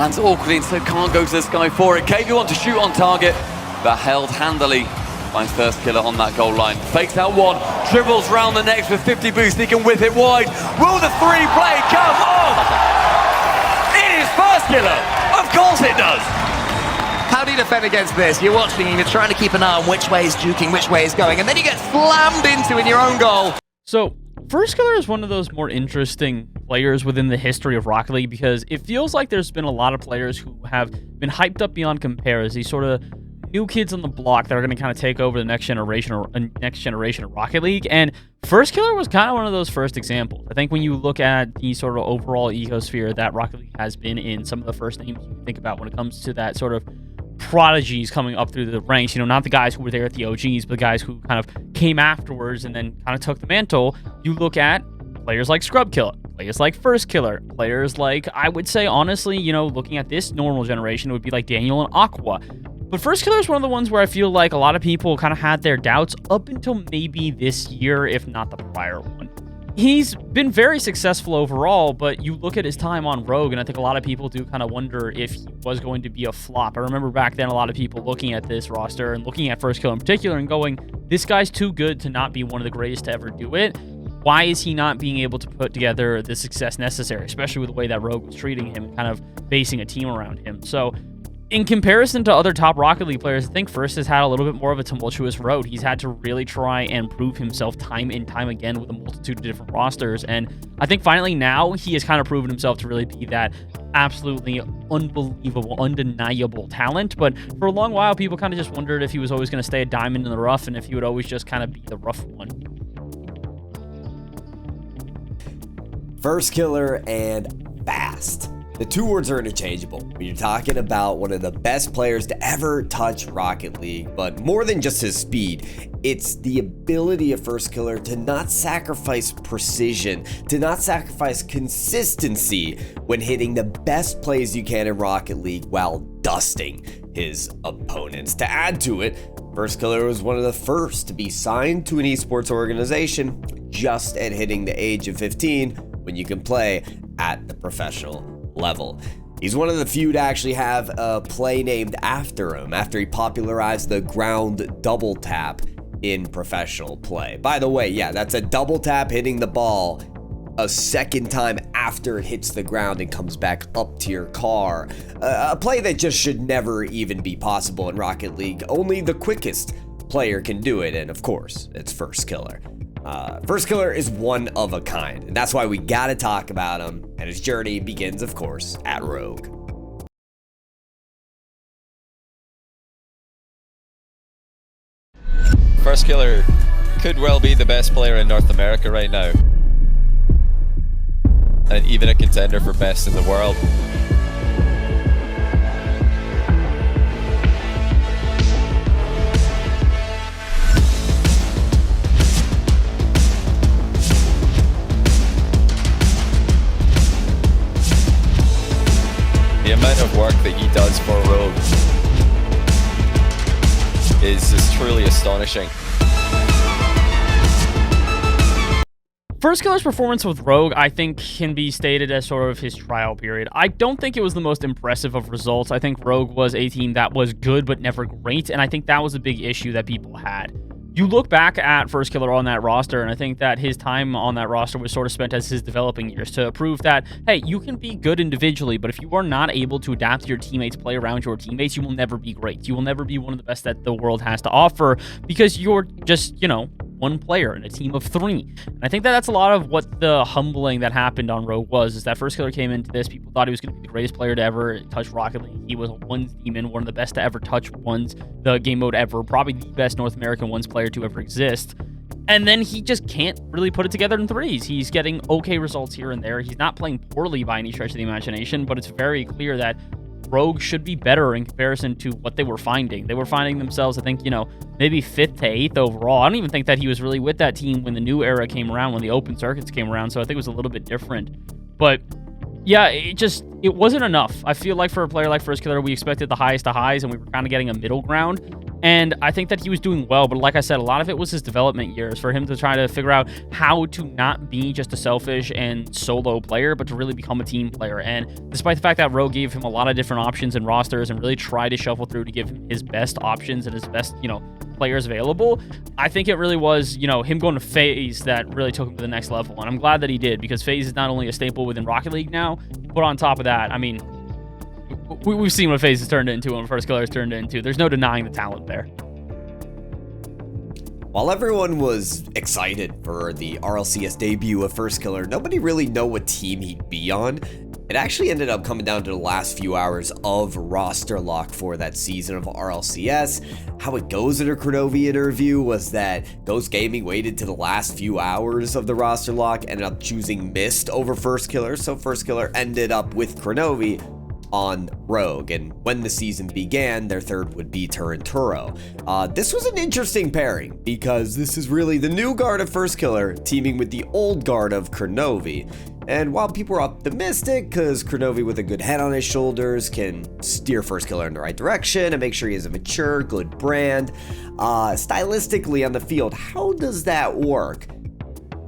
Lands awkwardly and so can't go to this guy for it. KV want to shoot on target, but held handily by Firstkiller on that goal line. Fakes out one, dribbles round the next with 50 boost. He can whip it wide. Will the three play come on? It is Firstkiller. Of course it does. How do you defend against this? You're watching and you're trying to keep an eye on which way is juking, which way is going, and then you get slammed into in your own goal. So, Firstkiller is one of those more interesting players within the history of Rocket League because it feels like there's been a lot of players who have been hyped up beyond compare as these sort of new kids on the block that are going to kind of take over the next generation of Rocket League. And Firstkiller was kind of one of those first examples. I think when you look at the sort of overall ecosphere that Rocket League has been in, some of the first names you think about when it comes to that sort of prodigies coming up through the ranks, not the guys who were there at the OGs, but guys who kind of came afterwards and then kind of took the mantle. You look at players like Scrubkiller, players like Firstkiller, players like, I would say, honestly, looking at this normal generation, it would be like Daniel and Aqua. But Firstkiller is one of the ones where I feel like a lot of people kind of had their doubts up until maybe this year, if not the prior one. He's been very successful overall, but you look at his time on Rogue, and I think a lot of people do kind of wonder if he was going to be a flop. I remember back then a lot of people looking at this roster and looking at Firstkiller in particular and going, this guy's too good to not be one of the greatest to ever do it. Why is he not being able to put together the success necessary, especially with the way that Rogue was treating him and kind of basing a team around him? So in comparison to other top Rocket League players, I think First has had a little bit more of a tumultuous road. He's had to really try and prove himself time and time again with a multitude of different rosters. And I think finally now he has kind of proven himself to really be that absolutely unbelievable, undeniable talent. But for a long while, people kind of just wondered if he was always going to stay a diamond in the rough and if he would always just kind of be the rough one. Firstkiller and fast. The two words are interchangeable when you're talking about one of the best players to ever touch Rocket League, but more than just his speed, it's the ability of Firstkiller to not sacrifice precision, to not sacrifice consistency when hitting the best plays you can in Rocket League while dusting his opponents. To add to it, Firstkiller was one of the first to be signed to an esports organization just at hitting the age of 15 when you can play at the professional level. He's one of the few to actually have a play named after him, after he popularized the ground double tap in professional play. By the way, yeah, that's a double tap hitting the ball a second time after it hits the ground and comes back up to your car. A play that just should never even be possible in Rocket League. Only the quickest player can do it, and of course, it's Firstkiller. Firstkiller is one of a kind, and that's why we gotta talk about him, and his journey begins, of course, at Rogue. Firstkiller could well be the best player in North America right now, and even a contender for best in the world. The amount of work that he does for Rogue is truly astonishing. Firstkiller's performance with Rogue, I think, can be stated as sort of his trial period. I don't think it was the most impressive of results. I think Rogue was a team that was good but never great, and I think that was a big issue that people had. You look back at Firstkiller on that roster, and I think that his time on that roster was sort of spent as his developing years to prove that, hey, you can be good individually, but if you are not able to adapt to your teammates, play around your teammates, you will never be great. You will never be one of the best that the world has to offer because you're just, one player in a team of three. And I think that that's a lot of what the humbling that happened on Rogue was, is that Firstkiller came into this, people thought he was going to be the greatest player to ever touch Rocket League. He was a ones demon, one of the best to ever touch ones, the game mode ever, probably the best North American ones player to ever exist. And then he just can't really put it together in threes. He's getting okay results here and there. He's not playing poorly by any stretch of the imagination, but it's very clear that Rogue should be better in comparison to what they were finding. They were finding themselves, I think, maybe 5th to 8th overall. I don't even think that he was really with that team when the new era came around, when the open circuits came around, so I think it was a little bit different. But yeah, it it wasn't enough. I feel like for a player like Firstkiller, we expected the highest of highs, and we were kind of getting a middle ground. And I think that he was doing well, but like I said, a lot of it was his development years for him to try to figure out how to not be just a selfish and solo player, but to really become a team player. And despite the fact that Rogue gave him a lot of different options and rosters and really tried to shuffle through to give him his best options and his best, players available, I think it really was, him going to FaZe that really took him to the next level. And I'm glad that he did, because FaZe is not only a staple within Rocket League now, but on top of that, I mean, we've seen what FaZe has turned into and Firstkiller has turned into. There's no denying the talent there. While everyone was excited for the RLCS debut of Firstkiller, nobody really knew what team he'd be on. It actually ended up coming down to the last few hours of roster lock for that season of RLCS. How it goes in a Cronovi interview was that Ghost Gaming waited to the last few hours of the roster lock, ended up choosing Mist over Firstkiller, so Firstkiller ended up with Cronovi on Rogue, and when the season began, their third would be Turinturo. This was an interesting pairing, because this is really the new guard of Firstkiller teaming with the old guard of Cronovi. And while people are optimistic, because Cronovi with a good head on his shoulders can steer Firstkiller in the right direction and make sure he has a mature, good brand, stylistically on the field, how does that work?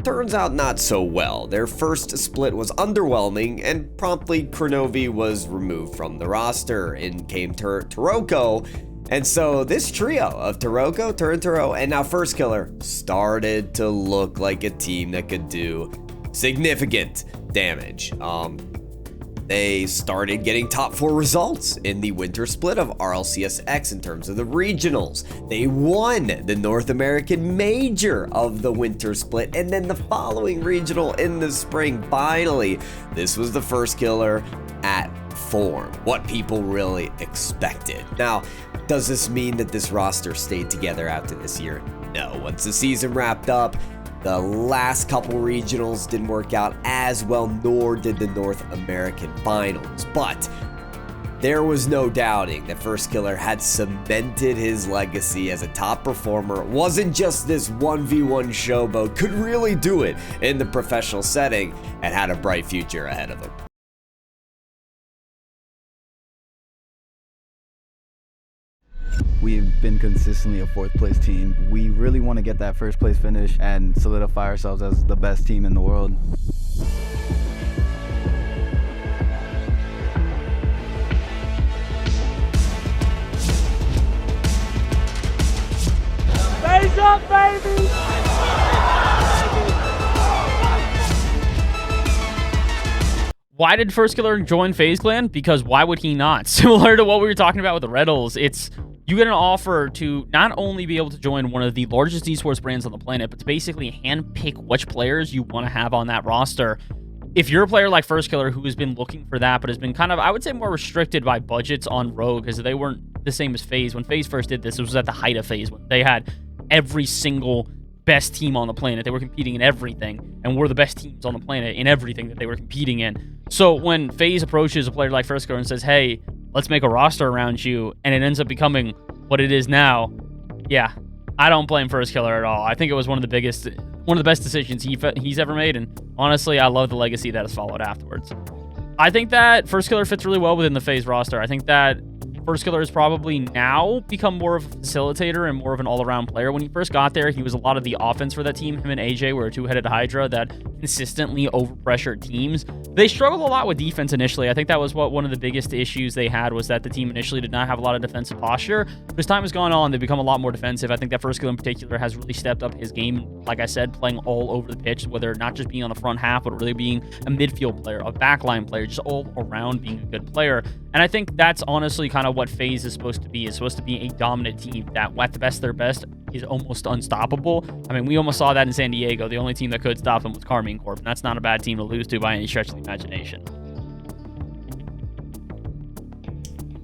Turns out not so well. Their first split was underwhelming, and promptly Cronovi was removed from the roster. In came Taroko, and so this trio of Taroko, Turinturo, and now Firstkiller started to look like a team that could do significant damage. They started getting top 4 results in the winter split of RLCSX in terms of the regionals. They won the North American major of the winter split, and then the following regional in the spring. Finally, this was the Firstkiller at form, what people really expected. Now, does this mean that this roster stayed together after this year? No. Once the season wrapped up, the last couple regionals didn't work out as well, nor did the North American finals. But there was no doubting that Firstkiller had cemented his legacy as a top performer, wasn't just this 1v1 showboat, could really do it in the professional setting, and had a bright future ahead of him. We've been consistently a 4th place team. We really want to get that 1st place finish and solidify ourselves as the best team in the world. FaZe up, baby! Why did Firstkiller join FaZe Clan? Because why would he not? Similar to what we were talking about with the Reddles, you get an offer to not only be able to join one of the largest esports brands on the planet, but to basically handpick which players you want to have on that roster. If you're a player like Firstkiller who has been looking for that, but has been kind of, I would say, more restricted by budgets on Rogue, because they weren't the same as FaZe. When FaZe first did this, it was at the height of FaZe, when they had every single best team on the planet. They were competing in everything, and were the best teams on the planet in everything that they were competing in. So when FaZe approaches a player like Firstkiller and says, hey, let's make a roster around you, and it ends up becoming what it is now, yeah, I don't blame Firstkiller at all. I think it was one of the best decisions he's ever made, and honestly, I love the legacy that has followed afterwards. I think that Firstkiller fits really well within the FaZe roster. I think that Firstkiller has probably now become more of a facilitator and more of an all-around player. When he first got there, he was a lot of the offense for that team. Him and AJ were a two-headed hydra that consistently overpressured teams. They struggled a lot with defense initially. I think that was one of the biggest issues they had, was that the team initially did not have a lot of defensive posture. But as time has gone on, they've become a lot more defensive. I think that Firstkiller in particular has really stepped up his game, like I said, playing all over the pitch, whether not just being on the front half, but really being a midfield player, a backline player, just all around being a good player. And I think that's honestly kind of what FaZe is supposed to be. It's supposed to be a dominant team that, at the best of their best, is almost unstoppable. I mean, we almost saw that in San Diego. The only team that could stop them was Carmine Corp, and that's not a bad team to lose to by any stretch of the imagination.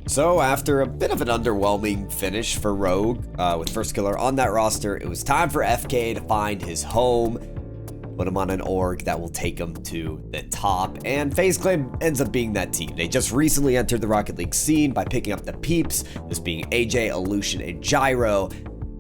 So after a bit of an underwhelming finish for Rogue with Firstkiller on that roster, it was time for FK to find his home, put him on an org that will take him to the top, and FaZe Clan ends up being that team. They just recently entered the Rocket League scene by picking up the Peeps, this being AJ, Aleutian, and Gyro.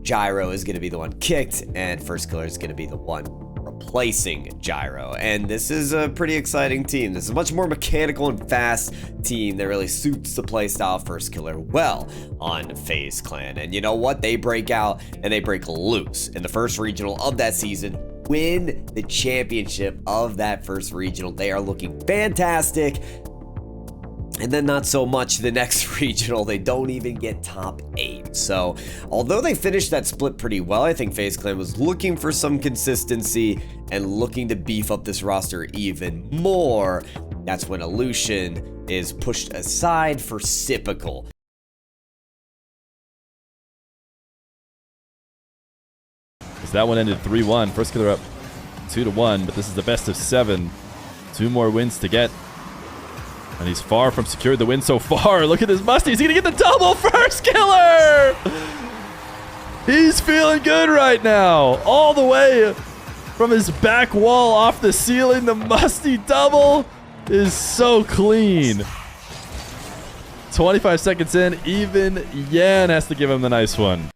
Gyro is going to be the one kicked, and Firstkiller is going to be the one replaced. replacing Gyro. And this is a pretty exciting team. This is a much more mechanical and fast team that really suits the playstyle of Firstkiller well on FaZe Clan. And you know what? They break out and they break loose in the first regional of that season, win the championship of that first regional. They are looking fantastic. And then not so much the next regional. They don't even get top 8. So although they finished that split pretty well, I think FaZe Clan was looking for some consistency and looking to beef up this roster even more. That's when Illusion is pushed aside for Sipical. So that one ended 3-1. Firstkiller up 2-1, but this is the best of 7. 2 more wins to get. And he's far from secured the win so far. Look at this Musty. He's going to get the double. Firstkiller! He's feeling good right now. All the way from his back wall off the ceiling. The Musty double is so clean. 25 seconds in. Even Yan has to give him the nice one.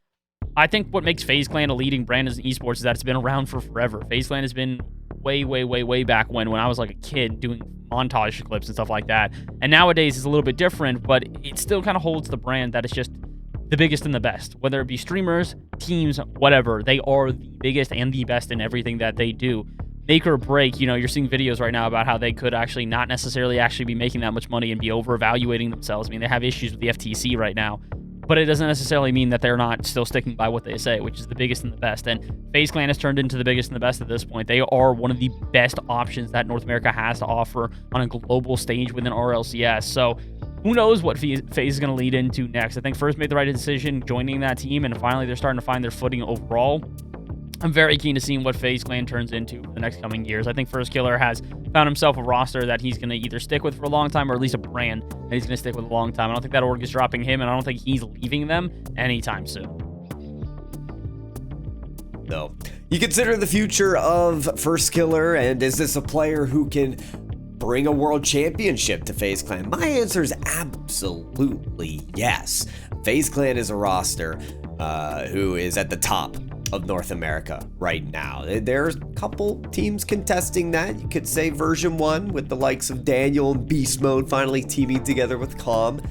I think what makes FaZe Clan a leading brand as an esports is that it's been around for forever. FaZe Clan has been way back when I was like a kid doing montage clips and stuff like that. And nowadays it's a little bit different, but it still kind of holds the brand that it's just the biggest and the best. Whether it be streamers, teams, whatever, they are the biggest and the best in everything that they do. Make or break, you know, you're seeing videos right now about how they could actually not necessarily actually be making that much money and be over-evaluating themselves. I mean, they have issues with the FTC right now, but it doesn't necessarily mean that they're not still sticking by what they say, which is the biggest and the best. And FaZe Clan has turned into the biggest and the best at this point. They are one of the best options that North America has to offer on a global stage within RLCS. So who knows what FaZe is going to lead into next. I think First made the right decision joining that team, and finally they're starting to find their footing overall. I'm very keen to seeing what FaZe Clan turns into for the next coming years. I think Firstkiller has found himself a roster that he's going to either stick with for a long time or at least a brand that he's going to stick with a long time. I don't think that org is dropping him, and I don't think he's leaving them anytime soon. No. You consider the future of Firstkiller, and is this a player who can bring a world championship to FaZe Clan? My answer is absolutely yes. FaZe Clan is a roster who is at the top of North America right now. There's a couple teams contesting that. You could say version 1 with the likes of Daniel and Beast Mode finally teaming together with Calm.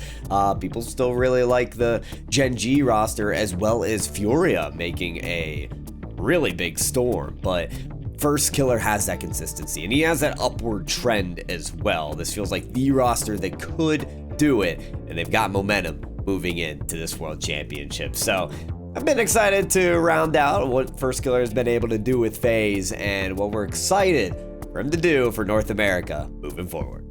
People still really like the Gen G roster, as well as Furia making a really big storm, but Firstkiller has that consistency and he has that upward trend as well. This feels like the roster that could do it, and they've got momentum moving into this world championship. So I've been excited to round out what Firstkiller has been able to do with FaZe and what we're excited for him to do for North America moving forward.